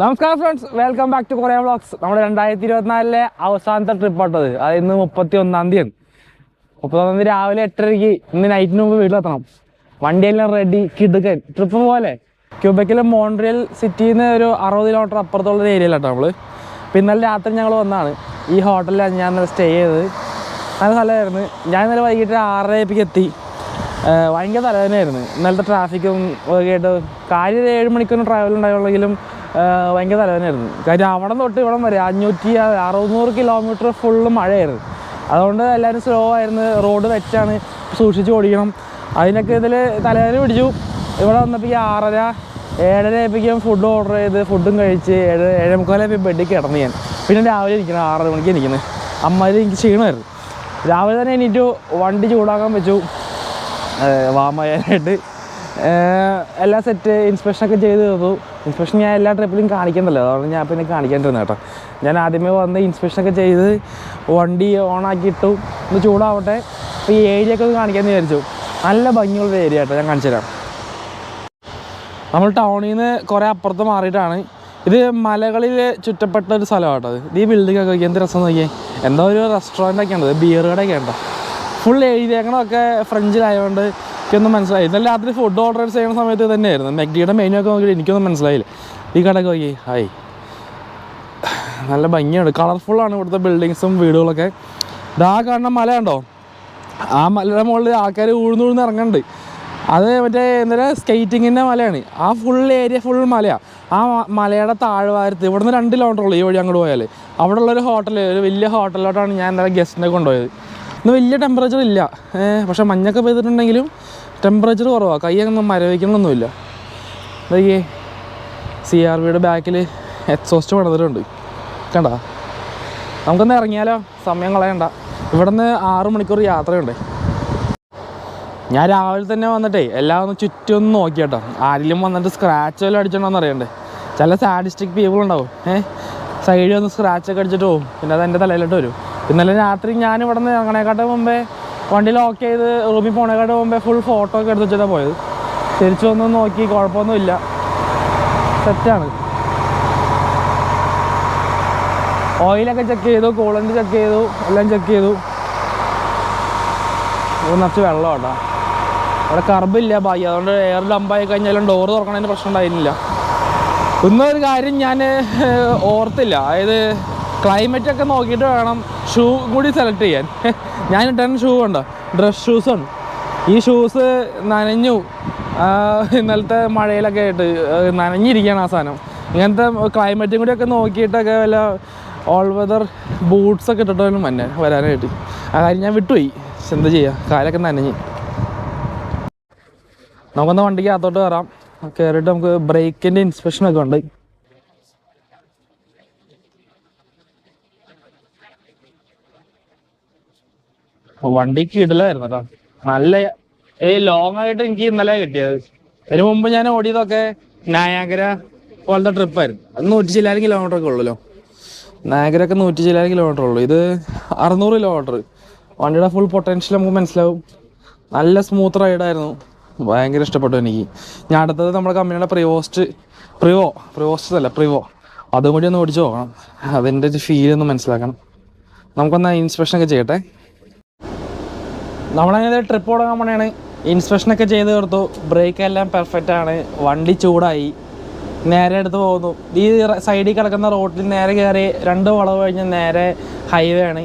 നമസ്കാരം friends, welcome back to Korea vlogs. നമ്മുടെ 2024 അവസാനത്തെ ട്രിപ്പാട്ടത്. അത് ഇന്ന് 31-ാം തീയതി. 31-ാം തീയതി രാവിലെ 8:30 ഇന്ന് നൈറ്റിന് മുമ്പ് വീട്ടിലെത്തണം. വണ്ടിയെല്ലാം റെഡി, കിടുക്കൻ ട്രിപ്പ് പോലെ. ക്യൂബക്കിലെ മോൺട്രിയൽ സിറ്റിയിൽ നിന്ന് ഒരു 60 കിലോമീറ്റർ അപ്പുറത്തുള്ള ഏരിയയിലാട്ടോ നമ്മൾ. അപ്പോൾ ഇന്നലെ രാത്രി ഞങ്ങൾ വന്നതാണ്. ഈ ഹോട്ടലിലാണ് ഞാൻ ഇന്നലെ സ്റ്റേ ചെയ്തത്. നല്ല സ്ഥലമായിരുന്നു. ഞാൻ ഇന്നലെ വൈകിട്ട് 6:30 എത്തി. ഭയങ്കര തലവേദനയായിരുന്നു. ഇന്നലത്തെ ട്രാഫിക്കും ഒക്കെ ആയിട്ട്. കാര്യം 7 മണിക്കൂർ ട്രാവൽ ഉണ്ടായുള്ളെങ്കിലും ഭയങ്കര തലവേദനയായിരുന്നു. കാര്യം അവിടെ തൊട്ട് ഇവിടം വരെ 500-600 കിലോമീറ്റർ ഫുള്ള് മഴയായിരുന്നു. അതുകൊണ്ട് എല്ലാവരും സ്ലോ ആയിരുന്നു. റോഡ് വെച്ചാണ്, സൂക്ഷിച്ച് ഓടിക്കണം. അതിനൊക്കെ ഇതിൽ തലവേദന പിടിച്ചു. ഇവിടെ വന്നപ്പോൾ 6:30-7:30 ആയപ്പോഴേക്കും ഫുഡ് ഓർഡർ ചെയ്ത് ഫുഡും കഴിച്ച് 7:45 ബെഡിൽ കിടന്ന് ഞാൻ. പിന്നെ രാവിലെ ഇരിക്കണം, 6 മണിക്ക് ഇരിക്കുന്നത്. അമ്മാതിരി എനിക്ക് ക്ഷീണമായിരുന്നു. രാവിലെ തന്നെ എണീറ്റു, വണ്ടി ചൂടാക്കാൻ വെച്ചു വാമയാനായിട്ട്. എല്ലാം സെറ്റ്, ഇൻസ്പെക്ഷനൊക്കെ ചെയ്ത് തന്നു. ഇൻസ്പെക്ഷൻ ഞാൻ എല്ലാ ട്രിപ്പിലും കാണിക്കണ്ടല്ലോ, അതുകൊണ്ട് ഞാൻ പിന്നെ കാണിക്കേണ്ടിരുന്നു കേട്ടോ. ഞാൻ ആദ്യമേ വന്ന് ഇൻസ്പെക്ഷനൊക്കെ ചെയ്ത് വണ്ടി ഓണാക്കി ഇട്ടു. ഒന്ന് ചൂടാവട്ടെ. അപ്പോൾ ഈ ഏരിയ ഒക്കെ ഒന്ന് കാണിക്കാമെന്ന് വിചാരിച്ചു. നല്ല ഭംഗിയുള്ള ഏരിയ കേട്ടോ, ഞാൻ കാണിച്ചു തരാം. നമ്മൾ ടൗണിൽ നിന്ന് കുറേ അപ്പുറത്ത് മാറിയിട്ടാണ്. ഇത് മലകളിൽ ചുറ്റപ്പെട്ട ഒരു സ്ഥലമാണ് കേട്ടോ. ഇത് ഈ ബിൽഡിങ്ങൊക്കെ എന്ത് രസം നോക്കിയേ. എന്തോ ഒരു റെസ്റ്റോറൻ്റൊക്കെ ഉണ്ട്, ബിയർ കടയൊക്കെ ഉണ്ടോ. ഫുൾ എഴുതിയേക്കണമൊക്കെ ഫ്രഞ്ചിലായതുകൊണ്ട് എനിക്കൊന്നും മനസ്സിലായി. ഇന്നലെ രാത്രി ഫുഡ് ഓർഡർ ചെയ്യുന്ന സമയത്ത് തന്നെയായിരുന്നു. മെക്ഡിയുടെ മെനുവൊക്കെ നോക്കിയിട്ട് എനിക്കൊന്നും മനസ്സിലായില്ല. ഈ കടയൊക്കെ നോക്കി, ഹായ്, നല്ല ഭംഗിയാണ്, കളർഫുള്ളാണ് ഇവിടുത്തെ ബിൽഡിങ്സും വീടുകളൊക്കെ. ഇതാ കാണുന്ന മല ഉണ്ടോ, ആ മലയുടെ മുകളിൽ ആൾക്കാർ ഊഴ്ന്ന് ഇറങ്ങുന്നുണ്ട്. അത് മറ്റേ എന്തായാലും സ്കേറ്റിങ്ങിൻ്റെ മലയാണ്. ആ ഫുൾ ഏരിയ ഫുൾ മലയാണ്. ആ മലയുടെ താഴ്വാരത്ത് ഇവിടുന്ന് 2 കിലോമീറ്റർ ഉള്ളൂ ഈ വഴി അങ്ങോട്ട് പോയാൽ. അവിടെ ഉള്ളൊരു ഹോട്ടൽ, ഒരു വലിയ ഹോട്ടലിലോട്ടാണ് ഞാൻ എന്തായാലും ഗസ്റ്റിനെ കൊണ്ടുപോയത്. ഇന്ന് വലിയ ടെമ്പറേച്ചർ ഇല്ല, പക്ഷേ മഞ്ഞൊക്കെ പെയ്തിട്ടുണ്ടെങ്കിലും ടെമ്പറേച്ചർ കുറവാണ്. കൈയൊന്നും മരവിക്കണമെന്നൊന്നുമില്ല. അതൊക്കെ CRVയുടെ ബാക്കിൽ എക്സോസ്റ്റ് പണിതിട്ടുണ്ട്, കണ്ട. നമുക്കൊന്ന് ഇറങ്ങിയാലോ, സമയം കളയണ്ട. ഇവിടെ നിന്ന് 6 മണിക്കൂർ യാത്രയുണ്ട്. ഞാൻ രാവിലെ തന്നെ വന്നിട്ടേ എല്ലാം ഒന്ന് ചുറ്റും നോക്കി കേട്ടോ. ആരെങ്കിലും വന്നിട്ട് സ്ക്രാച്ച് വല്ലതും അടിച്ചിട്ടുണ്ടോയെന്ന് അറിയണ്ടേ. ചില സാഡിസ്റ്റിക് പീപ്പിൾ ഉണ്ടാവും, സൈഡിൽ ഒന്ന് സ്ക്രാച്ചൊക്കെ അടിച്ചിട്ട് പോകും, പിന്നെ അത് എൻ്റെ തലയിലോട്ട് വരും. ഇന്നലെ രാത്രി ഞാൻ ഇവിടെ നിന്ന് ഇറങ്ങണേക്കാട്ട് മുമ്പേ വണ്ടി ലോക്ക് ചെയ്ത് റൂമിൽ പോണേക്കാട്ട് മുമ്പേ ഫുൾ ഫോട്ടോ ഒക്കെ എടുത്ത് വെച്ചിട്ടാണ് പോയത്. തിരിച്ചു വന്ന് നോക്കി, കുഴപ്പമൊന്നുമില്ല, സെറ്റാണ്. ഓയിലൊക്കെ ചെക്ക് ചെയ്തു, കൂളൻ്റ് ചെക്ക് ചെയ്തു, എല്ലാം ചെക്ക് ചെയ്തു. നിറച്ച് വെള്ളം കേട്ടോ. അവിടെ കർബില്ല ബായി, അതുകൊണ്ട് എയർ ഡമ്പായി കഴിഞ്ഞാലും ഡോറ് തുറക്കണതിന് പ്രശ്നം ഉണ്ടായിരുന്നില്ല. ഇന്നൊരു കാര്യം ഞാൻ ഓർത്തില്ല, അതായത് ക്ലൈമറ്റൊക്കെ നോക്കിയിട്ട് വേണം ഷൂ കൂടി സെലക്ട് ചെയ്യാൻ. ഞാൻ ഇട്ട ഷൂ ഉണ്ടോ, ഡ്രസ് ഷൂസാണ്. ഈ ഷൂസ് നനഞ്ഞു, ഇന്നലത്തെ മഴയിലൊക്കെ ആയിട്ട് നനഞ്ഞിരിക്കുകയാണ് ആ സാധനം. ഇങ്ങനത്തെ ക്ലൈമറ്റും കൂടിയൊക്കെ നോക്കിയിട്ടൊക്കെ വല്ല ഓൾ വെതർ ബൂട്ട്സൊക്കെ ഇട്ടിട്ടും തന്നെ വരാനായിട്ട്. ആ കാര്യം ഞാൻ വിട്ടുപോയി. എന്താ ചെയ്യുക, കാലൊക്കെ നനഞ്ഞ്. നമുക്കൊന്ന് വണ്ടിക്ക് അകത്തോട്ട് കയറാം. കയറിയിട്ട് നമുക്ക് ബ്രേക്കിൻ്റെ ഇൻസ്പെക്ഷനൊക്കെ ഉണ്ട്. വണ്ടിക്ക് ഇടലായിരുന്നു കേട്ടോ. നല്ല ലോങ് ആയിട്ട് എനിക്ക് ഇന്നലെ കിട്ടിയത്. അതിന് മുമ്പ് ഞാൻ ഓടിയതൊക്കെ നയാഗ്ര പോലത്തെ ട്രിപ്പായിരുന്നു. അത് 100 ചില്ലാനും കിലോമീറ്റർ ഒക്കെ ഉള്ളല്ലോ. നയാഗ്രയൊക്കെ 100 ചില്ലാനും കിലോമീറ്റർ ഉള്ളൂ. ഇത് 600 കിലോമീറ്റർ. വണ്ടിയുടെ ഫുൾ പൊട്ടൻഷ്യൽ നമുക്ക് മനസ്സിലാവും. നല്ല സ്മൂത്ത് റൈഡായിരുന്നു, ഭയങ്കര ഇഷ്ടപ്പെട്ടു എനിക്ക്. ഞാൻ അടുത്തത് നമ്മുടെ കമ്പനിയുടെ പ്രിവോ അതും കൂടി ഒന്ന് ഓടിച്ച് നോക്കണം. അതിൻ്റെ ഒരു ഫീലൊന്ന് മനസ്സിലാക്കണം. നമുക്കൊന്ന് ഇൻസ്പെക്ഷനൊക്കെ ചെയ്യട്ടെ. നമ്മളങ്ങനെ ട്രിപ്പ് തുടങ്ങാൻ പോണെയാണ്. ഇൻസ്പെക്ഷനൊക്കെ ചെയ്ത് തീർത്തു. ബ്രേക്കെല്ലാം പെർഫെക്റ്റ് ആണ്. വണ്ടി ചൂടായി, നേരെ എടുത്ത് പോകുന്നു. ഈ സൈഡിൽ കിടക്കുന്ന റോഡിൽ നേരെ കയറി 2 വളവ് കഴിഞ്ഞ് നേരെ ഹൈവേ ആണ്.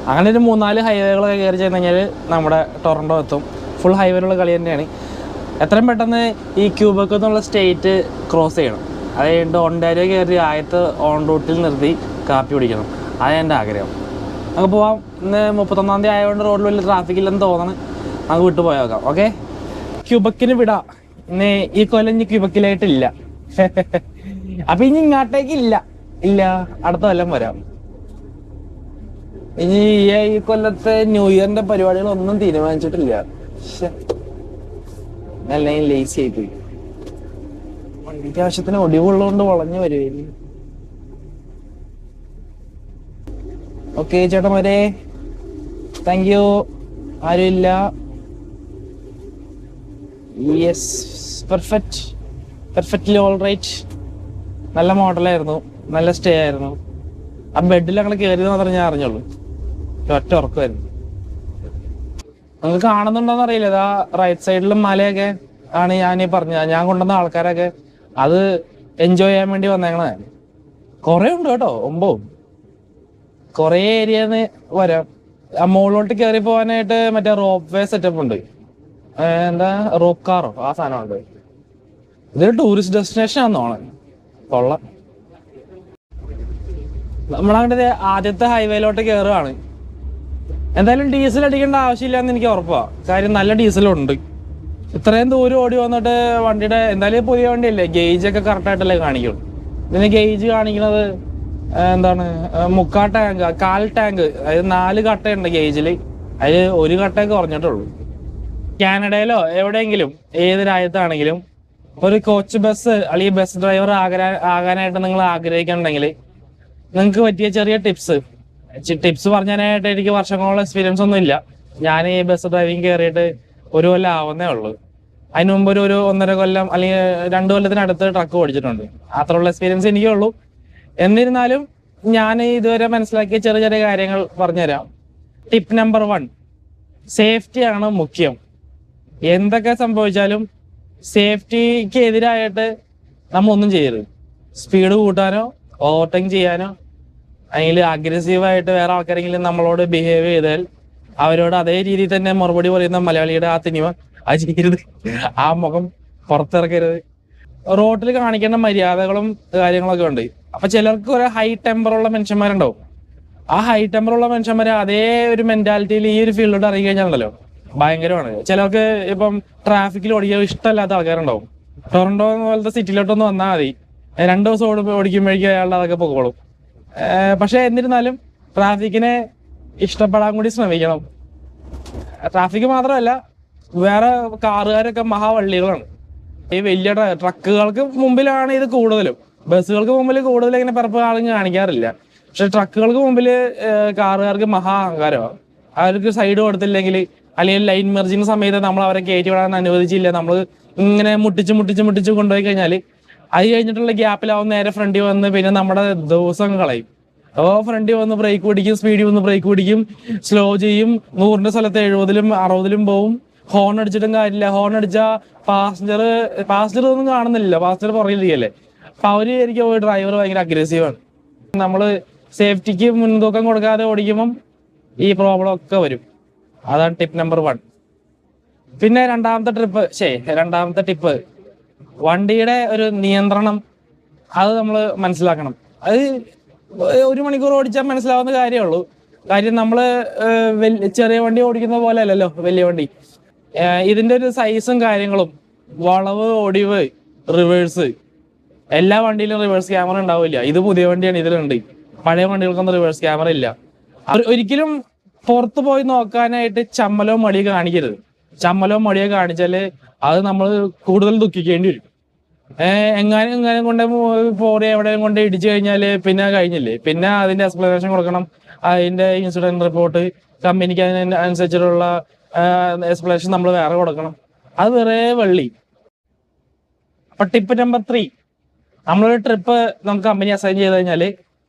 അങ്ങനെ ഒരു 3-4 ഹൈവേകളൊക്കെ കയറി ചെന്ന് കഴിഞ്ഞാൽ നമ്മുടെ ടൊറൻറ്റോ എത്തും. ഫുൾ ഹൈവേയിലുള്ള കളി തന്നെയാണ്. എത്രയും പെട്ടെന്ന് ഈ ക്യൂബക്ക് എന്നുള്ള സ്റ്റേറ്റ് ക്രോസ് ചെയ്യണം. അത് കഴിഞ്ഞിട്ട് ഒണ്ടാരിയോ കയറി ആയത്ത് ഓൺ റൂട്ടിൽ നിർത്തി കാപ്പി കുടിക്കണം. അതാണ് എൻ്റെ ആഗ്രഹം. നമുക്ക് പോവാം. ഇന്ന് 31-ാം തീയതി ആയതുകൊണ്ട് റോഡിൽ വലിയ ട്രാഫിക്കില്ലെന്ന് തോന്നണം. നമുക്ക് വിട്ടു പോയേക്കാം. ഓക്കെ, ക്യൂബക്കിന് വിടാം. ഇന്ന് ഈ കൊല്ലം ഇനി ക്യൂബക്കിലായിട്ടില്ല. അപ്പം ഇനി ഇങ്ങോട്ടേക്ക് ഇല്ല, അടുത്ത കൊല്ലം വരാം. ഇനി ഈ കൊല്ലത്തെ ന്യൂ ഇയറിന്റെ പരിപാടികളൊന്നും തീരുമാനിച്ചിട്ടില്ല. അല്ലെങ്കിൽ ലേസി ആയിപ്പോയി. വണ്ടിക്ക് ആവശ്യത്തിന് ഒടിവുള്ളതുകൊണ്ട് വളഞ്ഞു വരുവായിരുന്നു. ഓക്കെ ചേട്ടന്മാരെ, താങ്ക് യു. ആരുമില്ല. Yes, perfectly all right. നല്ല മോഡലായിരുന്നു, നല്ല സ്റ്റേ ആയിരുന്നു. ആ ബെഡിൽ ഞങ്ങൾ കയറിയത് മാത്രമേ ഞാൻ അറിഞ്ഞുള്ളൂ. ഒറ്റ ഉറക്കമായിരുന്നു. നിങ്ങൾ കാണുന്നുണ്ടോന്ന് അറിയില്ല, ഇതാ റൈറ്റ് സൈഡിലും മലയൊക്കെ ആണ് ഞാൻ ഞാൻ കൊണ്ടുവന്ന ആൾക്കാരൊക്കെ അത് എൻജോയ് ചെയ്യാൻ വേണ്ടി വന്നേക്കണേ. കുറെ ഉണ്ട് കേട്ടോ, 9 കുറെ ഏരിയന്ന് വരാം. ആ മുകളിലോട്ട് കയറി പോകാനായിട്ട് മറ്റേ റോപ്പ് വേ സെറ്റപ്പ് ഉണ്ട്. എന്താ റോപ്പ് കാറോ ആ സാധനമുണ്ട്. ഇതൊരു ടൂറിസ്റ്റ് ഡെസ്റ്റിനേഷൻ ആണെന്നോണം. കൊള്ളാം. നമ്മളങ്ങോട്ട് ആദ്യത്തെ ഹൈവേയിലോട്ട് കയറുകയാണ്. എന്തായാലും ഡീസൽ അടിക്കേണ്ട ആവശ്യമില്ല എന്ന് എനിക്ക് ഉറപ്പാണ്. കാര്യം നല്ല ഡീസലുണ്ട്. ഇത്രയും ദൂരം ഓടി വന്നിട്ട് വണ്ടിയുടെ എന്തായാലും പുതിയ വണ്ടിയല്ലേ, ഗേജൊക്കെ കറക്റ്റായിട്ടല്ലേ കാണിക്കുള്ളൂ. ഇതിന് ഗേജ് കാണിക്കുന്നത് എന്താണ് 3/4 ടാങ്ക്, 1/4 ടാങ്ക്, അതായത് 4 കട്ടയുണ്ട് ഗേജിൽ. അതിൽ 1 കട്ടയൊക്കെ കുറഞ്ഞിട്ടുള്ളൂ. കാനഡയിലോ എവിടെയെങ്കിലും ഏത് രാജ്യത്താണെങ്കിലും ഒരു കോച്ച് ബസ് അല്ലെങ്കിൽ ബസ് ഡ്രൈവർ ആകാനായിട്ട് നിങ്ങൾ ആഗ്രഹിക്കുന്നുണ്ടെങ്കിൽ നിങ്ങൾക്ക് പറ്റിയ ചെറിയ ടിപ്സ് പറഞ്ഞാനായിട്ട് എനിക്ക് വർഷങ്ങളോളം എക്സ്പീരിയൻസ് ഒന്നും ഇല്ല. ഞാൻ ഈ ബസ് ഡ്രൈവിംഗ് കയറിയിട്ട് 1 കൊല്ലം ആവുന്നേ ഉള്ളൂ. അതിന് മുമ്പ് ഒരു 1.5 കൊല്ലം അല്ലെങ്കിൽ 2 കൊല്ലത്തിനടുത്ത് ട്രക്ക് ഓടിച്ചിട്ടുണ്ട്. അത്രയുള്ള എക്സ്പീരിയൻസ് എനിക്കേ ഉള്ളൂ. എന്നിരുന്നാലും ഞാൻ ഇതുവരെ മനസ്സിലാക്കിയ ചെറിയ ചെറിയ കാര്യങ്ങൾ പറഞ്ഞുതരാം. ടിപ്പ് നമ്പർ 1, സേഫ്റ്റിയാണ് മുഖ്യം. എന്തൊക്കെ സംഭവിച്ചാലും സേഫ്റ്റിക്ക് എതിരായിട്ട് നമ്മൾ ഒന്നും ചെയ്യരുത്. സ്പീഡ് കൂട്ടാനോ ഓവർടേക്ക് ചെയ്യാനോ അതിൽ അഗ്രസീവായിട്ട് വേറെ ആൾക്കാരെങ്കിലും നമ്മളോട് ബിഹേവ് ചെയ്താൽ അവരോട് അതേ രീതിയിൽ തന്നെ മറുപടി പറയുന്ന മലയാളിയുടെ ആ തനിമ അത് ചെയ്യരുത്. ആ മുഖം പുറത്തിറക്കരുത്. റോട്ടിൽ കാണിക്കേണ്ട മര്യാദകളും കാര്യങ്ങളൊക്കെ ഉണ്ട്. അപ്പൊ ചിലർക്ക് ഒരു ഹൈ ടെമ്പറുള്ള മനുഷ്യന്മാരുണ്ടാവും. ആ ഹൈ ടെമ്പറുള്ള മനുഷ്യന്മാരെ അതേ ഒരു മെന്റാലിറ്റിയിൽ ഈ ഒരു ഫീൽഡിലോട്ട് ഇറങ്ങി കഴിഞ്ഞാണല്ലോ ഭയങ്കരമാണ്. ചിലർക്ക് ഇപ്പം ട്രാഫിക്കിൽ ഓടിക്കാൻ ഇഷ്ടമല്ലാത്ത ആൾക്കാരുണ്ടാവും. ടൊറന്റോ പോലത്തെ സിറ്റിയിലോട്ടൊന്ന് വന്നാൽ മതി, 2 ദിവസം ഓടിക്കുമ്പോഴേക്കും അയാളുടെ അതൊക്കെ പൊക്കോളും. പക്ഷെ എന്നിരുന്നാലും ട്രാഫിക്കിനെ ഇഷ്ടപ്പെടാൻ കൂടി ശ്രമിക്കണം. ട്രാഫിക് മാത്രമല്ല, വേറെ കാറുകാരൊക്കെ മഹാവള്ളികളാണ്. ഈ വലിയ ട്രക്കുകൾക്ക് മുമ്പിലാണ് ഇത് കൂടുതലും. ബസ്സുകൾക്ക് മുമ്പിൽ കൂടുതൽ ഇങ്ങനെ പിറപ്പ് ആളും കാണിക്കാറില്ല. പക്ഷെ ട്രക്കുകൾക്ക് മുമ്പിൽ കാറുകാർക്ക് മഹാ അഹങ്കാരമാണ്. അവർക്ക് സൈഡ് കൊടുത്തില്ലെങ്കിൽ അല്ലെങ്കിൽ ലൈൻ മെർജിങ് സമയത്ത് നമ്മൾ അവരെ കയറ്റി വിടാൻ അനുവദിച്ചില്ല, നമ്മൾ ഇങ്ങനെ മുട്ടിച്ച് കൊണ്ടുപോയി കഴിഞ്ഞാൽ അത് കഴിഞ്ഞിട്ടുള്ള ഗ്യാപ്പിലാവും നേരെ ഫ്രണ്ടിൽ വന്ന് പിന്നെ നമ്മുടെ ദിവസം കളയും. ഫ്രണ്ടിൽ വന്ന് ബ്രേക്ക് പിടിക്കും, സ്പീഡിൽ വന്ന് ബ്രേക്ക് പിടിക്കും, സ്ലോ ചെയ്യും, 100ന്റെ സ്ഥലത്ത് 70ലും 60ലും പോവും. ഹോൺ അടിച്ചിട്ടും കാര്യമില്ല. ഹോൺ അടിച്ചാൽ പാസഞ്ചർ ഒന്നും കാണുന്നില്ല, പാസഞ്ചർ പുറകിലിരിക്കല്ലേ. അപ്പൊ അവര് എനിക്ക് ഡ്രൈവർ ഭയങ്കര അഗ്രസീവാണ്. നമ്മള് സേഫ്റ്റിക്ക് മുൻതൂക്കം കൊടുക്കാതെ ഓടിക്കുമ്പം ഈ പ്രോബ്ലം ഒക്കെ വരും. അതാണ് ടിപ്പ് നമ്പർ 1. പിന്നെ രണ്ടാമത്തെ ടിപ്പ് വണ്ടിയുടെ ഒരു നിയന്ത്രണം. അത് നമ്മൾ മനസ്സിലാക്കണം. അത് 1 മണിക്കൂർ ഓടിച്ചാൽ മനസ്സിലാവുന്ന കാര്യമുള്ളൂ. കാര്യം നമ്മള് ചെറിയ വണ്ടി ഓടിക്കുന്ന പോലെ അല്ലല്ലോ വലിയ വണ്ടി. ഇതിന്റെ ഒരു സൈസും കാര്യങ്ങളും, വളവ്, ഒടിവ്, റിവേഴ്സ്, എല്ലാ വണ്ടിയിലും റിവേഴ്സ് ക്യാമറ ഉണ്ടാവില്ല. ഇത് പുതിയ വണ്ടിയാണ്, ഇതിലുണ്ട്. പഴയ വണ്ടികൾക്കൊന്നും റിവേഴ്സ് ക്യാമറ ഇല്ല. ഒരിക്കലും പുറത്തു പോയി നോക്കാനായിട്ട് ചമ്മലോ മടിയോ കാണിക്കരുത്. ചമ്മലോ മടിയോ കാണിച്ചാല് അത് നമ്മൾ കൂടുതൽ ദുഃഖിക്കേണ്ടി വരും. എങ്ങാനും കൊണ്ട് പോറി എവിടെയും കൊണ്ട് ഇടിച്ചു കഴിഞ്ഞാല് പിന്നെ കഴിഞ്ഞില്ലേ. പിന്നെ അതിന്റെ എക്സ്പ്ലനേഷൻ കൊടുക്കണം, അതിന്റെ ഇൻസിഡന്റ് റിപ്പോർട്ട്, കമ്പനിക്ക് അതിനനുസരിച്ചിട്ടുള്ള എക്സ്പ്ലനേഷൻ നമ്മൾ വേറെ കൊടുക്കണം. അത് വേറെ വള്ളി. അപ്പൊ ടിപ്പ് നമ്പർ 3, നമ്മളൊരു ട്രിപ്പ് നമുക്ക് കമ്പനി അസൈൻ ചെയ്ത് കഴിഞ്ഞാല്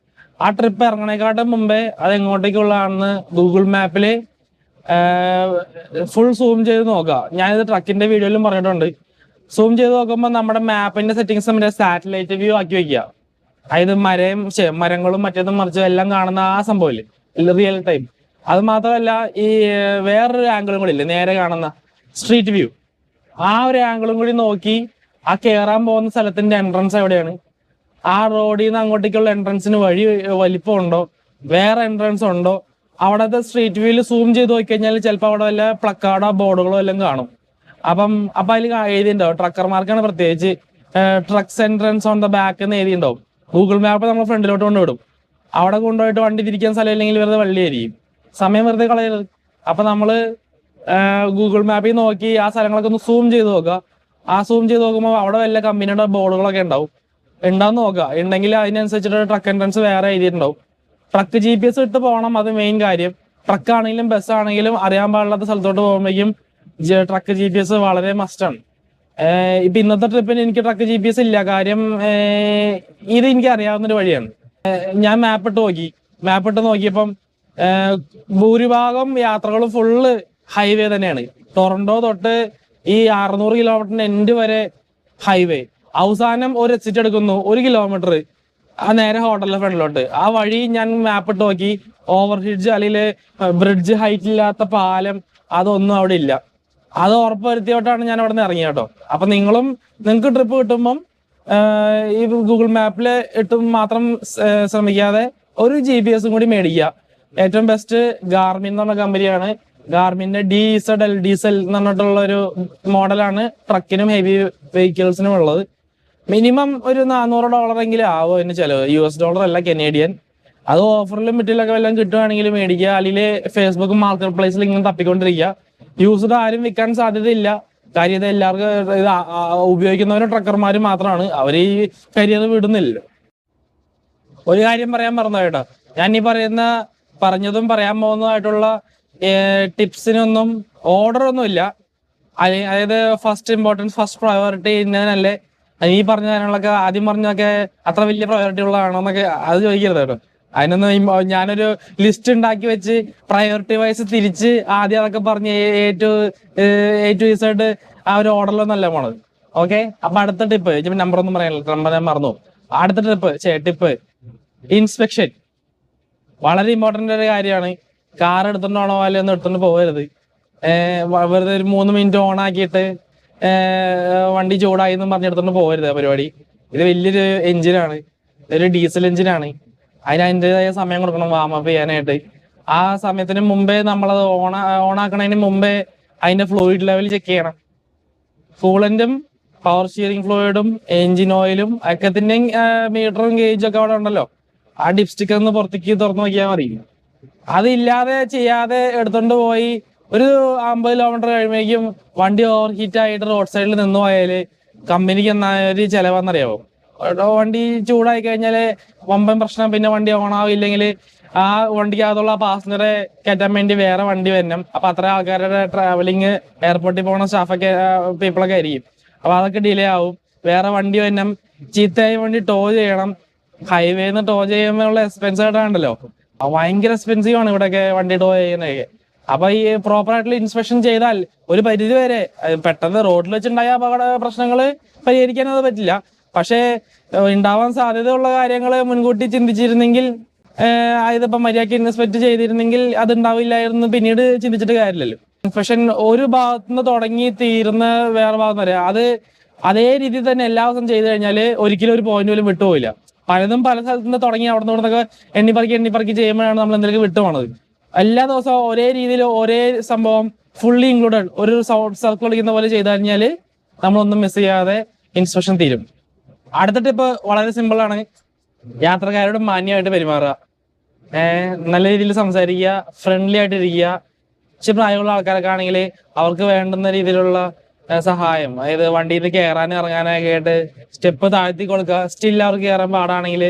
ആ ട്രിപ്പ് ഇറങ്ങണേക്കാട്ടും മുമ്പേ അത് എങ്ങോട്ടേക്കുള്ളതാണെന്ന് ഗൂഗിൾ മാപ്പില് ഫുൾ സൂം ചെയ്ത് നോക്കുക. ഞാനിത് ട്രക്കിന്റെ വീഡിയോയിലും പറഞ്ഞിട്ടുണ്ട്. സൂം ചെയ്ത് നോക്കുമ്പോൾ നമ്മുടെ മാപ്പിന്റെ സെറ്റിങ്സ് നമ്മുടെ സാറ്റലൈറ്റ് വ്യൂ ആക്കി വെക്കുക. അതായത് മരങ്ങളും മറ്റേതും മറിച്ചും എല്ലാം കാണുന്ന ആ സംഭവമില്ലേ, റിയൽ ടൈം. അത് മാത്രമല്ല, ഈ വേറൊരു ആംഗിളും കൂടി ഇല്ലേ, നേരെ കാണുന്ന സ്ട്രീറ്റ് വ്യൂ, ആ ഒരു ആംഗിളും കൂടി നോക്കി ആ കയറാൻ പോകുന്ന സ്ഥലത്തിന്റെ എൻട്രൻസ് എവിടെയാണ്, ആ റോഡിൽ നിന്ന് അങ്ങോട്ടേക്കുള്ള എൻട്രൻസിന് വലിപ്പമുണ്ടോ, വേറെ എൻട്രൻസ് ഉണ്ടോ, അവിടത്തെ സ്ട്രീറ്റ് വ്യൂവിൽ സൂം ചെയ്ത് നോക്കിക്കഴിഞ്ഞാൽ ചിലപ്പോൾ അവിടെ വല്ല പ്ലക്കാർഡോ ബോർഡുകളോ എല്ലാം കാണും. അപ്പം അതിൽ എഴുതിയിട്ടുണ്ടാവും, ട്രക്കർമാർക്കാണ് പ്രത്യേകിച്ച്, trucks entrance on the back എന്ന് എഴുതിയിട്ടുണ്ടാവും. ഗൂഗിൾ മാപ്പ് നമ്മൾ ഫ്രണ്ടിലോട്ട് കൊണ്ടുവിടും. അവിടെ കൊണ്ടുപോയിട്ട് വണ്ടി തിരിക്കാൻ സ്ഥലം ഇല്ലെങ്കിൽ വെറുതെ വള്ളിയായിരിക്കും, സമയം വെറുതെ കളയരുത്. അപ്പൊ നമ്മള് ഗൂഗിൾ മാപ്പിൽ നോക്കി ആ സ്ഥലങ്ങളൊക്കെ ഒന്ന് സൂം ചെയ്ത് നോക്കുക. ആ സൂം ചെയ്ത് നോക്കുമ്പോൾ അവിടെ വല്ല കമ്പനിയുടെ ബോർഡുകളൊക്കെ ഉണ്ടാവും നോക്കുക. ഉണ്ടെങ്കിൽ അതിനനുസരിച്ചിട്ട് ട്രക്ക് എൻട്രൻസ് വേറെ എഴുതിയിട്ടുണ്ടാവും. ട്രക്ക് GPS ഇട്ട് പോകണം, അത് മെയിൻ കാര്യം. ട്രക്ക് ആണെങ്കിലും ബസ് ആണെങ്കിലും അറിയാൻ പാടില്ലാത്ത സ്ഥലത്തോട്ട് പോകുമ്പോഴേക്കും ട്രക്ക് GPS വളരെ മസ്റ്റാണ്. ഇപ്പൊ ഇന്നത്തെ ട്രിപ്പിന് എനിക്ക് ട്രക്ക് GPS ഇല്ല. കാര്യം ഇത് എനിക്ക് അറിയാവുന്നൊരു വഴിയാണ്. ഞാൻ മാപ്പ് ഇട്ട് നോക്കിയപ്പം ഭൂരിഭാഗം യാത്രകളും ഫുള്ള് ഹൈവേ തന്നെയാണ്. ടൊറന്റോ തൊട്ട് ഈ 600 കിലോമീറ്ററിന്റെ എൻഡ് വരെ ഹൈവേ. അവസാനം ഒരു എക്സിറ്റ് എടുക്കുന്നു 1 കിലോമീറ്റർ ആ നേരെ ഹോട്ടലിന്റെ ഫ്രണ്ടിലോട്ട്. ആ വഴി ഞാൻ മാപ്പ് ഇട്ട് നോക്കി. ഓവർ ബ്രിഡ്ജ് അല്ലെങ്കിൽ ബ്രിഡ്ജ് ഹൈറ്റ് ഇല്ലാത്ത പാലം അതൊന്നും അവിടെ ഇല്ല. അത് ഉറപ്പുവരുത്തിയോട്ടാണ് ഞാൻ അവിടെ നിന്ന് ഇറങ്ങിയ കേട്ടോ. അപ്പൊ നിങ്ങൾക്ക് ട്രിപ്പ് കിട്ടുമ്പം ഈ ഗൂഗിൾ മാപ്പിൽ ഇട്ടും മാത്രം ശ്രമിക്കാതെ ഒരു GPS കൂടി മേടിക്കുക. ഏറ്റവും ബെസ്റ്റ് ഗാർമിൻ എന്ന് പറഞ്ഞ കമ്പനിയാണ്. ഗാർമിന്റെ DZL എന്ന് പറഞ്ഞിട്ടുള്ള ഒരു മോഡലാണ് ട്രക്കിനും ഹെവി വെഹിക്കിൾസിനും ഉള്ളത്. മിനിമം ഒരു $400 ആവും അതിന് ചെലവ്. US$ അല്ല, കനേഡിയൻ. അത് ഓഫറിലും മിറ്റിലൊക്കെ വല്ലതും കിട്ടുവാണെങ്കിൽ മേടിക്കുക. അല്ലെങ്കിൽ ഫേസ്ബുക്ക് മാർക്കറ്റ് പ്ലേസിൽ ഇങ്ങനെ തപ്പിക്കൊണ്ടിരിക്കുക. യൂസ്ഡ് ആരും വിൽക്കാൻ സാധ്യതയില്ല. കാര്യം ഇത് എല്ലാവർക്കും ഇത് ഉപയോഗിക്കുന്നവരും ട്രക്കർമാരും മാത്രമാണ്. അവർ ഈ കരിയർ വിടുന്നില്ലല്ലോ. ഒരു കാര്യം പറയാൻ മറന്നു കേട്ടോ. ഞാൻ ഈ പറഞ്ഞതും പറയാൻ പോകുന്നതായിട്ടുള്ള ടിപ്സിനൊന്നും ഓർഡർ ഒന്നുമില്ല. അതായത് ഫസ്റ്റ് ഇമ്പോർട്ടൻസ്, ഫസ്റ്റ് പ്രയോറിറ്റി ഇന്നതല്ലേ, ഈ പറഞ്ഞ കാര്യങ്ങളൊക്കെ ആദ്യം പറഞ്ഞൊക്കെ അത്ര വലിയ പ്രയോറിറ്റി ഉള്ളതാണോ എന്നൊക്കെ അത് ചോദിക്കരുത് കേട്ടോ. അതിനൊന്നും ഞാനൊരു ലിസ്റ്റ് ഉണ്ടാക്കി വെച്ച് പ്രയോറിറ്റി വൈസ് തിരിച്ച് ആദ്യം അതൊക്കെ പറഞ്ഞ് A to Z ആ ഒരു ഓർഡറിലൊന്നല്ല പോണത്. ഓക്കെ, അപ്പൊ അടുത്ത ടിപ്പ്, നമ്പർ ഒന്നും പറയാനില്ല, നമ്പർ ഞാൻ മറന്നു. അടുത്ത ടിപ്പ് ഇൻസ്പെക്ഷൻ. വളരെ ഇമ്പോർട്ടന്റ് ഒരു കാര്യമാണ്. കാർ എടുത്തോണ്ടാണോ അല്ലെ ഒന്നും എടുത്തോണ്ട് പോകരുത്. വെറുതെ ഒരു 3 മിനിറ്റ് ഓൺ ആക്കിയിട്ട് വണ്ടി ചൂടായി എന്നും പറഞ്ഞെടുത്തോണ്ട് പോകരുത് പരിപാടി. ഇത് വലിയൊരു എഞ്ചിനാണ്, ഒരു ഡീസൽ എഞ്ചിനാണ്. അതിൻ്റെതായ സമയം കൊടുക്കണം വാമപ്പ് ചെയ്യാനായിട്ട്. ആ സമയത്തിന് മുമ്പേ നമ്മളത് ഓണാക്കണതിന് മുമ്പേ അതിന്റെ ഫ്ലൂയിഡ് ലെവൽ ചെക്ക് ചെയ്യണം. കൂളന്റും പവർ സ്റ്റിയറിംഗ് ഫ്ലൂയിഡും എഞ്ചിൻ ഓയിലും ഒക്കത്തിന്റെയും മീറ്ററും ഗേജും ഒക്കെ അവിടെ ഉണ്ടല്ലോ. ആ ഡിപ്സ്റ്റിക് ഒന്ന് പുറത്തേക്ക് തുറന്നു നോക്കിയാൽ മതി. അതില്ലാതെ ചെയ്യാതെ എടുത്തോണ്ട് പോയി ഒരു 50 കിലോമീറ്റർ കഴിയുമ്പോഴേക്കും വണ്ടി ഓവർ ഹീറ്റ് ആയിട്ട് റോഡ് സൈഡിൽ നിന്ന് പോയാല് കമ്പനിക്ക് എന്നാ ഒരു ചെലവാന്നറിയാവോ? വണ്ടി ചൂടായി കഴിഞ്ഞാല് വമ്പൻ പ്രശ്നം. പിന്നെ വണ്ടി ഓണാവില്ലെങ്കിൽ ആ വണ്ടിക്കകത്തുള്ള പാസഞ്ചറെ കയറ്റാൻ വേണ്ടി വേറെ വണ്ടി വരണം. അപ്പൊ അത്ര ആൾക്കാരുടെ ട്രാവലിങ്, എയർപോർട്ടിൽ പോകുന്ന സ്റ്റാഫൊക്കെ പീപ്പിളൊക്കെ ആയിരിക്കും. അപ്പൊ അതൊക്കെ ഡിലേ ആവും. വേറെ വണ്ടി വരണം, ചീത്തയായി വണ്ടി ടോ ചെയ്യണം. ഹൈവേന്ന് ടോ ചെയ്യുമ്പോഴുള്ള എക്സ്പെൻസ് ആയിട്ടാണല്ലോ, ഭയങ്കര എക്സ്പെൻസീവ് ആണ് ഇവിടെയൊക്കെ വണ്ടി ടോ ചെയ്യുന്നതൊക്കെ. അപ്പൊ ഈ പ്രോപ്പർ ആയിട്ടുള്ള ഇൻസ്പെക്ഷൻ ചെയ്താൽ ഒരു പരിധി വരെ പെട്ടെന്ന് റോഡിൽ വെച്ചുണ്ടായ അപകട പ്രശ്നങ്ങള് പരിഹരിക്കാൻ അത് പറ്റില്ല. പക്ഷേ ഉണ്ടാവാൻ സാധ്യതയുള്ള കാര്യങ്ങൾ മുൻകൂട്ടി ചിന്തിച്ചിരുന്നെങ്കിൽ, ഇതിപ്പോ മര്യാദയ്ക്ക് ഇൻസ്പെക്ട് ചെയ്തിരുന്നെങ്കിൽ അത് ഉണ്ടാവില്ലായിരുന്നു. പിന്നീട് ചിന്തിച്ചിട്ട് കാര്യമില്ലല്ലോ. ഇൻസ്പെക്ഷൻ ഒരു ഭാഗത്തുനിന്ന് തുടങ്ങി തീരുന്ന വേറെ ഭാഗം വരെ അത് അതേ രീതിയിൽ തന്നെ എല്ലാ ദിവസവും ചെയ്ത് കഴിഞ്ഞാല് ഒരിക്കലും ഒരു പോയിന്റ് പോലും വിട്ടുപോയില്ല. പലതും പല സ്ഥലത്തു നിന്ന് തുടങ്ങി അവിടെ നിന്നൊക്കെ എണ്ണിപ്പറക്കി ചെയ്യുമ്പോഴാണ് നമ്മൾ എന്തെങ്കിലും വിട്ടുപോണത്. എല്ലാ ദിവസവും ഒരേ രീതിയിൽ ഒരേ സംഭവം ഫുള്ളി ഇൻക്ലൂഡഡ് ഒരു സർക്കിൾ കളിക്കുന്ന പോലെ ചെയ്ത് കഴിഞ്ഞാൽ നമ്മളൊന്നും മിസ് ചെയ്യാതെ ഇൻസ്പെക്ഷൻ തീരും. അടുത്ത ടിപ്പ് വളരെ സിമ്പിൾ ആണ്. യാത്രക്കാരോട് മാന്യമായിട്ട് പെരുമാറുക, നല്ല രീതിയിൽ സംസാരിക്കുക, ഫ്രണ്ട്ലി ആയിട്ട് ഇരിക്കുക. ഇച്ചിരി പ്രായമുള്ള ആൾക്കാരൊക്കെ ആണെങ്കിൽ അവർക്ക് വേണ്ടുന്ന രീതിയിലുള്ള സഹായം, അതായത് വണ്ടിയിൽ നിന്ന് കയറാനും ഇറങ്ങാനൊക്കെ ആയിട്ട് സ്റ്റെപ്പ് താഴ്ത്തി കൊടുക്കുക. സ്റ്റിൽ അവർക്ക് കയറാൻ പാടാണെങ്കിൽ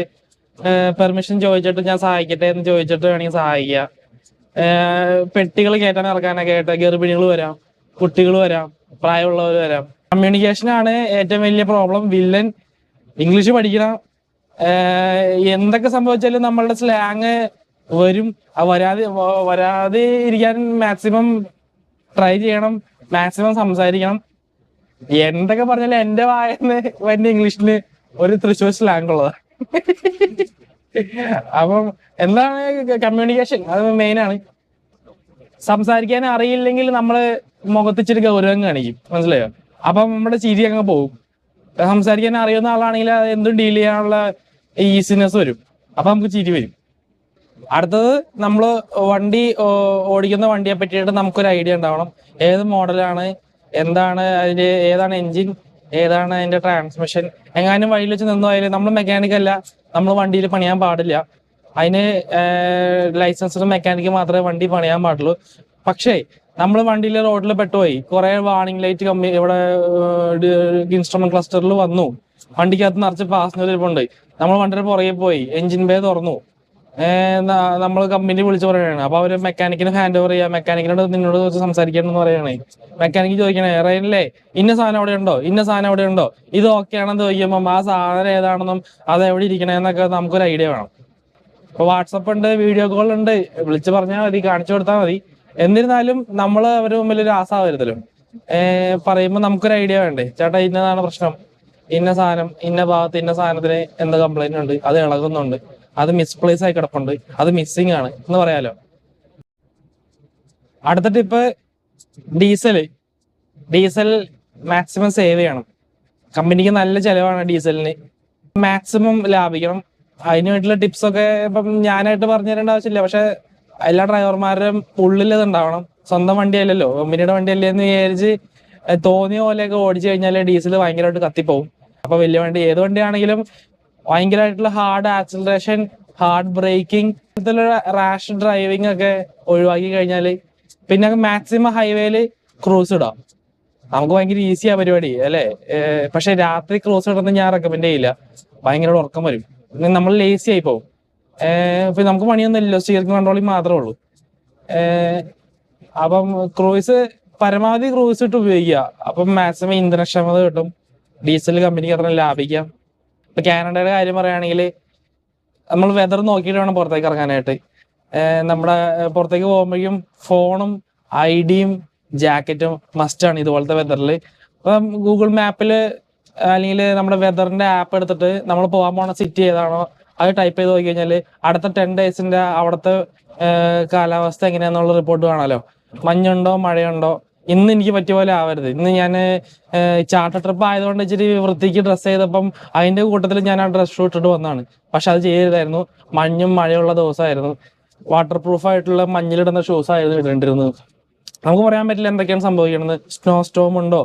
പെർമിഷൻ ചോദിച്ചിട്ട് ഞാൻ സഹായിക്കട്ടെ എന്ന് ചോദിച്ചിട്ട് വേണമെങ്കിൽ സഹായിക്കുക. പെട്ടികൾ കയറ്റാൻ ഇറക്കാനൊക്കെ ആയിട്ട് ഗർഭിണികൾ വരാം, കുട്ടികൾ വരാം, പ്രായമുള്ളവർ വരാം. കമ്മ്യൂണിക്കേഷനാണ് ഏറ്റവും വലിയ പ്രോബ്ലം. വില്ലൻ ഇംഗ്ലീഷ് പഠിക്കണം. എന്തൊക്കെ സംഭവിച്ചാലും നമ്മളുടെ സ്ലാങ് വരും. വരാതെ ഇരിക്കാൻ മാക്സിമം ട്രൈ ചെയ്യണം, മാക്സിമം സംസാരിക്കണം. എന്തൊക്കെ പറഞ്ഞാലും എന്റെ വായന്ന് വരുന്ന ഇംഗ്ലീഷിന് ഒരു തൃശ്ശൂർ സ്ലാങ് ഉള്ളതാണ്. അപ്പം എന്താണ് കമ്മ്യൂണിക്കേഷൻ, അത് മെയിനാണ്. സംസാരിക്കാൻ അറിയില്ലെങ്കിൽ നമ്മള് മുഖത്തിച്ചിട്ട് ഗൗരവം കാണിക്കും, മനസ്സിലായോ? അപ്പം നമ്മുടെ ചിരി അങ്ങ് പോകും. സംസാരിക്കാൻ അറിയുന്ന ആളാണെങ്കിൽ അത് എന്തും ഡീൽ ചെയ്യാനുള്ള ഈസിനെസ് വരും. അപ്പൊ നമുക്ക് ചിരി വരും. അടുത്തത്, നമ്മൾ വണ്ടി ഓടിക്കുന്ന വണ്ടിയെ പറ്റിയിട്ട് നമുക്കൊരു ഐഡിയ ഉണ്ടാവണം. ഏത് മോഡലാണ്, എന്താണ് അതിന്റെ, ഏതാണ് എൻജിൻ, ഏതാണ് അതിന്റെ ട്രാൻസ്മിഷൻ. എങ്ങാനും വഴിയിൽ വെച്ച് നിന്നുപോയാലും നമ്മൾ മെക്കാനിക് അല്ല, നമ്മൾ വണ്ടിയിൽ പണിയാൻ പാടില്ല. അതിന് ലൈസൻസ്ഡ് മെക്കാനിക്ക് മാത്രമേ വണ്ടി പണിയാൻ പാടുള്ളൂ. പക്ഷേ നമ്മൾ വണ്ടിയിൽ റോഡിൽ പെട്ടുപോയി, കുറെ വാർണിംഗ് ലൈറ്റ് ഇവിടെ ഇൻസ്ട്രുമെന്റ് ക്ലസ്റ്ററിൽ വന്നു, വണ്ടിക്കകത്ത് നിറച്ച് പാസഞ്ചർ ഇരിപ്പുണ്ട്, നമ്മൾ വണ്ടിയുടെ പുറകെ പോയി, എഞ്ചിൻ ബേ തുറന്നു, നമ്മൾ കമ്പനി വിളിച്ച് പറയുകയാണ്. അപ്പോൾ അവർ മെക്കാനിക്കിന് ഹാൻഡ് ഓവർ ചെയ്യുക, മെക്കാനിക്കിനോട് നിന്നോട് കുറച്ച് സംസാരിക്കണം പറയുകയാണേ. മെക്കാനിക്ക് ചോദിക്കണേ റെയിനില്ലേ ഇന്ന സാധനം അവിടെ ഉണ്ടോ, ഇന്ന സാധനം അവിടെ ഉണ്ടോ, ഇത് ഓക്കെ ആണെന്ന് ചോദിക്കുമ്പം ആ സാധനം ഏതാണെന്നും അത് എവിടെ ഇരിക്കണേന്നൊക്കെ നമുക്കൊരു ഐഡിയ വേണം. ഇപ്പോൾ വാട്സപ്പ് ഉണ്ട്, വീഡിയോ കോൾ ഉണ്ട്, വിളിച്ച് പറഞ്ഞാൽ മതി, കാണിച്ചു കൊടുത്താൽ മതി. എന്നിരുന്നാലും നമ്മൾ അവർ മുമ്പിൽ ഒരു ആസാവരുതല്ലോ. പറയുമ്പോൾ നമുക്കൊരു ഐഡിയ വേണ്ടേ, ചേട്ടാ ഇന്നതാണ് പ്രശ്നം, ഇന്ന സാധനം ഇന്ന ഭാഗത്ത് ഇന്ന സാധനത്തിന് എന്ത് കംപ്ലൈന്റ് ഉണ്ട്, അത് ഇളകുന്നുണ്ട്, അത് മിസ്പ്ലേസ് ആയി കിടപ്പുണ്ട്, അത് മിസ്സിങ് ആണ് എന്ന് പറയാലോ. അടുത്ത ടിപ്പ് ഡീസൽ മാക്സിമം സേവ് ചെയ്യണം. കമ്പനിക്ക് നല്ല ചിലവാണ് ഡീസലിന്, മാക്സിമം ലാഭിക്കണം. അതിന് വേണ്ടിയുള്ള ടിപ്സൊക്കെ ഇപ്പം ഞാനായിട്ട് പറഞ്ഞു തരേണ്ട ആവശ്യമില്ല. പക്ഷെ എല്ലാ ഡ്രൈവർമാരുടെയും ഉള്ളിൽ ഇത് ഉണ്ടാവണം. സ്വന്തം വണ്ടിയല്ലല്ലോ, കമ്പനിയുടെ വണ്ടിയല്ലേ എന്ന് വിചാരിച്ച് തോന്നിയ പോലെയൊക്കെ ഓടിച്ചു കഴിഞ്ഞാൽ ഡീസൽ ഭയങ്കരമായിട്ട് കത്തിപ്പോവും. അപ്പൊ വലിയ വണ്ടി ഏത് വണ്ടിയാണെങ്കിലും ഭയങ്കരമായിട്ടുള്ള ഹാർഡ് ആക്സിലറേഷൻ, ഹാർഡ് ബ്രേക്കിംഗ്, ഇത്തരത്തിലുള്ള റാഷ് ഡ്രൈവിംഗ് ഒക്കെ ഒഴിവാക്കി കഴിഞ്ഞാൽ പിന്നെ മാക്സിമം ഹൈവേയിൽ ക്രൂസ് ഇടാം. നമുക്ക് ഭയങ്കര ഈസിയാ പരിപാടി അല്ലേ. പക്ഷെ രാത്രി ക്രൂസ് ഇടുന്നത് ഞാൻ റെക്കമെൻഡ് ചെയ്യില്ല, ഭയങ്കര ഉറക്കം വരും, നമ്മൾ ലേസി ആയി പോകും. ഇപ്പൊ നമുക്ക് പണിയൊന്നും ഇല്ലല്ലോ, സ്റ്റിയറിംഗ് കൺട്രോളിങ് മാത്രമേ ഉള്ളൂ. അപ്പം പരമാവധി ക്രൂസ് ഇട്ട് ഉപയോഗിക്കുക. അപ്പം മാക്സിമം ഇന്ധനക്ഷമത കിട്ടും, ഡീസൽ കമ്പനിക്ക് അത്ര ലാഭിക്കാം. ഇപ്പൊ കാനഡയുടെ കാര്യം പറയുകയാണെങ്കിൽ നമ്മൾ വെതർ നോക്കിയിട്ട് വേണം പുറത്തേക്ക് ഇറങ്ങാനായിട്ട്. നമ്മുടെ പുറത്തേക്ക് പോകുമ്പോഴേക്കും ഫോണും ഐഡിയും ജാക്കറ്റും മസ്റ്റാണ് ഇതുപോലത്തെ വെതറിൽ. ഇപ്പം ഗൂഗിൾ മാപ്പിൽ അല്ലെങ്കിൽ നമ്മുടെ വെതറിന്റെ ആപ്പ് എടുത്തിട്ട് നമ്മൾ പോകാൻ പോണ സിറ്റി ഏതാണോ അത് ടൈപ്പ് ചെയ്ത് നോക്കി കഴിഞ്ഞാൽ അടുത്ത 10 ഡേയ്സിന്റെ അവിടുത്തെ കാലാവസ്ഥ എങ്ങനെയാന്നുള്ള റിപ്പോർട്ട് കാണാമല്ലോ. മഞ്ഞുണ്ടോ മഴയുണ്ടോ. ഇന്ന് എനിക്ക് പറ്റിയ പോലെ ആവരുത്. ഇന്ന് ഞാൻ ചാർട്ടർ ട്രിപ്പ് ആയതുകൊണ്ട് ഇച്ചിരി വൃത്തിക്ക് ഡ്രസ്സ് ചെയ്തപ്പം അതിന്റെ കൂട്ടത്തിൽ ഞാൻ ആ ഡ്രസ് ഷൂ ഇട്ടിട്ട് വന്നതാണ്. പക്ഷെ അത് ചെയ്യരുതായിരുന്നു, മഞ്ഞും മഴയുള്ള ദിവസമായിരുന്നു. വാട്ടർ പ്രൂഫ് ആയിട്ടുള്ള മഞ്ഞിലിടുന്ന ഷൂസ് ആയിരുന്നു ഇടേണ്ടിരുന്നത്. നമുക്ക് പറയാൻ പറ്റില്ല എന്തൊക്കെയാണ് സംഭവിക്കുന്നത്. സ്നോ സ്റ്റോം ഉണ്ടോ,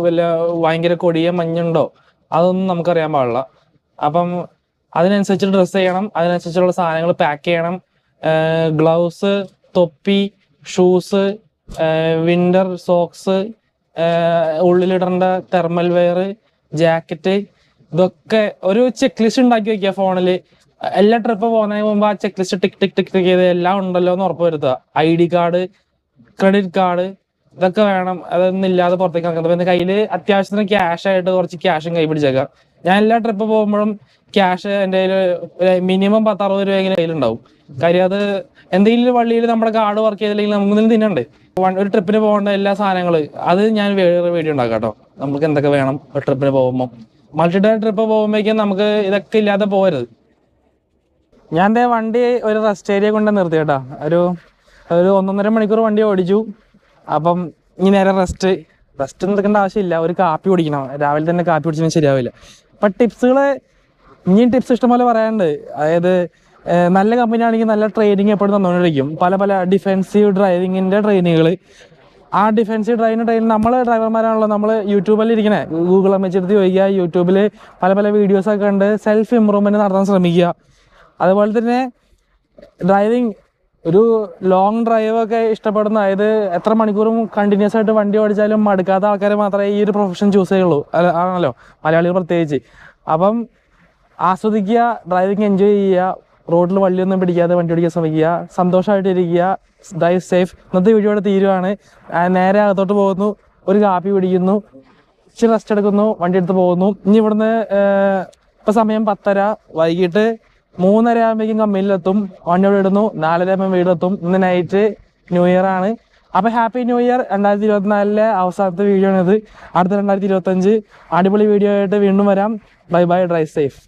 വല്ല ഭയങ്കര കൊടിയ മഞ്ഞുണ്ടോ, അതൊന്നും നമുക്കറിയാൻ പാടില്ല. അപ്പം അതിനനുസരിച്ച് ഡ്രസ്സ് ചെയ്യണം, അതിനനുസരിച്ചുള്ള സാധനങ്ങൾ പാക്ക് ചെയ്യണം. ഗ്ലൗസ്, തൊപ്പി, ഷൂസ്, വിന്റർ സോക്സ്, ഉള്ളിലിടേണ്ട തെർമൽ വെയർ, ജാക്കറ്റ്, ഇതൊക്കെ ഒരു ചെക്ക് ലിസ്റ്റ് ഉണ്ടാക്കി വെക്കുക ഫോണിൽ. എല്ലാ ട്രിപ്പ് പോകുന്നതിന് മുമ്പ് ആ ചെക്ക് ലിസ്റ്റ് ടിക് ടിക് ടിക് ടിക് ചെയ്ത് എല്ലാം ഉണ്ടല്ലോ എന്ന് ഉറപ്പ് വരുത്തുക. ID കാർഡ്, ക്രെഡിറ്റ് കാർഡ്, ഇതൊക്കെ വേണം. അതൊന്നും ഇല്ലാതെ പുറത്തേക്ക് ഇറങ്ങുന്നത്. പിന്നെ കയ്യിൽ അത്യാവശ്യത്തിന് ക്യാഷ് ആയിട്ട് കുറച്ച് ക്യാഷും കൈ പിടിച്ചേക്കാം. ഞാൻ എല്ലാ ട്രിപ്പ് പോകുമ്പോഴും ക്യാഷ് എൻ്റെ കയ്യിൽ മിനിമം 10-60 രൂപയെങ്കിലും കയ്യിലുണ്ടാവും. കാര്യം അത് എന്തെങ്കിലും വള്ളിയിൽ നമ്മുടെ കാർഡ് വർക്ക് ചെയ്തില്ലെങ്കിൽ നമുക്കൊന്നും തിന്നണ്ടേ. ഒരു ട്രിപ്പിന് പോകേണ്ട എല്ലാ സാധനങ്ങൾ അത് ഞാൻ വേറെ വീഡിയോ ഉണ്ടാക്കാം കേട്ടോ. നമുക്ക് എന്തൊക്കെ വേണം ഒരു ട്രിപ്പിന് പോകുമ്പോൾ. മൾട്ടി ഡേ ട്രിപ്പ് പോകുമ്പോഴേക്കും നമുക്ക് ഇതൊക്കെ ഇല്ലാതെ പോകരുത്. ഞാൻ എൻ്റെ വണ്ടി ഒരു റെസ്റ്റ് ഏരിയ കൊണ്ട് നിർത്തി കേട്ടോ. ഒരു 1.5 മണിക്കൂർ വണ്ടി ഓടിച്ചു. അപ്പം ഇനി നേരെ റെസ്റ്റ് എടുക്കേണ്ട ആവശ്യമില്ല. ഒരു കാപ്പി കുടിക്കണം, രാവിലെ തന്നെ കാപ്പി കുടിച്ചാൽ ശരിയാവില്ല. അപ്പം ഇനിയും ടിപ്സ് ഇഷ്ടംപോലെ പറയാനുണ്ട്. അതായത് നല്ല കമ്പനി ആണെങ്കിൽ നല്ല ട്രെയിനിങ് എപ്പോഴും തന്നുകൊണ്ടിരിക്കും. പല ഡിഫെൻസീവ് ഡ്രൈവിങ്ങിൻ്റെ ട്രെയിനുകൾ. ആ ഡിഫെൻസീവ് ട്രെയിൻ നമ്മൾ ഡ്രൈവർമാരാണല്ലോ, നമ്മൾ യൂട്യൂബിൽ ഇരിക്കണേ. ഗൂഗിൾ വെച്ചെടുത്ത് ചോദിക്കുക, യൂട്യൂബിൽ പല വീഡിയോസൊക്കെ കണ്ട് സെൽഫ് ഇമ്പ്രൂവ്മെൻറ്റ് നടത്താൻ ശ്രമിക്കുക. അതുപോലെ തന്നെ ഡ്രൈവിങ് ഒരു ലോങ് ഡ്രൈവ് ഒക്കെ ഇഷ്ടപ്പെടുന്ന, അതായത് എത്ര മണിക്കൂറും കണ്ടിന്യൂസ് ആയിട്ട് വണ്ടി ഓടിച്ചാലും മടുക്കാത്ത ആൾക്കാർ മാത്രമേ ഈ ഒരു പ്രൊഫഷൻ ചൂസ് ചെയ്യുള്ളൂ ആണല്ലോ, മലയാളികൾ പ്രത്യേകിച്ച്. അപ്പം ആസ്വദിക്കുക, ഡ്രൈവിങ് എൻജോയ് ചെയ്യുക, റോഡിൽ വള്ളിയൊന്നും പിടിക്കാതെ വണ്ടി ഓടിക്കാൻ ശ്രമിക്കുക, സന്തോഷമായിട്ടിരിക്കുക, ഡ്രൈവ് സേഫ്. ഇന്നത്തെ വീഡിയോയുടെ തീരുവാണ്. നേരെ അകത്തോട്ട് പോകുന്നു, ഒരു കാപ്പി പിടിക്കുന്നു, ഇച്ചിരി റെസ്റ്റ് എടുക്കുന്നു, വണ്ടി എടുത്ത് പോകുന്നു. ഇനി ഇവിടുന്ന് ഇപ്പം സമയം 10:30, വൈകിട്ട് 3:30 ആകുമ്പോഴേക്കും കമ്പനിയിലെത്തും. വണ്ടി അവിടെ ഇടുന്നു, 4:30 ആകുമ്പോൾ വീടെത്തും. ഇന്ന് നൈറ്റ് ന്യൂ ഇയർ ആണ്. അപ്പോൾ ഹാപ്പി ന്യൂ ഇയർ. 2024 അവസാനത്തെ വീഡിയോ ആണിത്. അടുത്ത 2025 അടിപൊളി വീഡിയോ ആയിട്ട് വീണ്ടും വരാം. Bye bye, drive safe.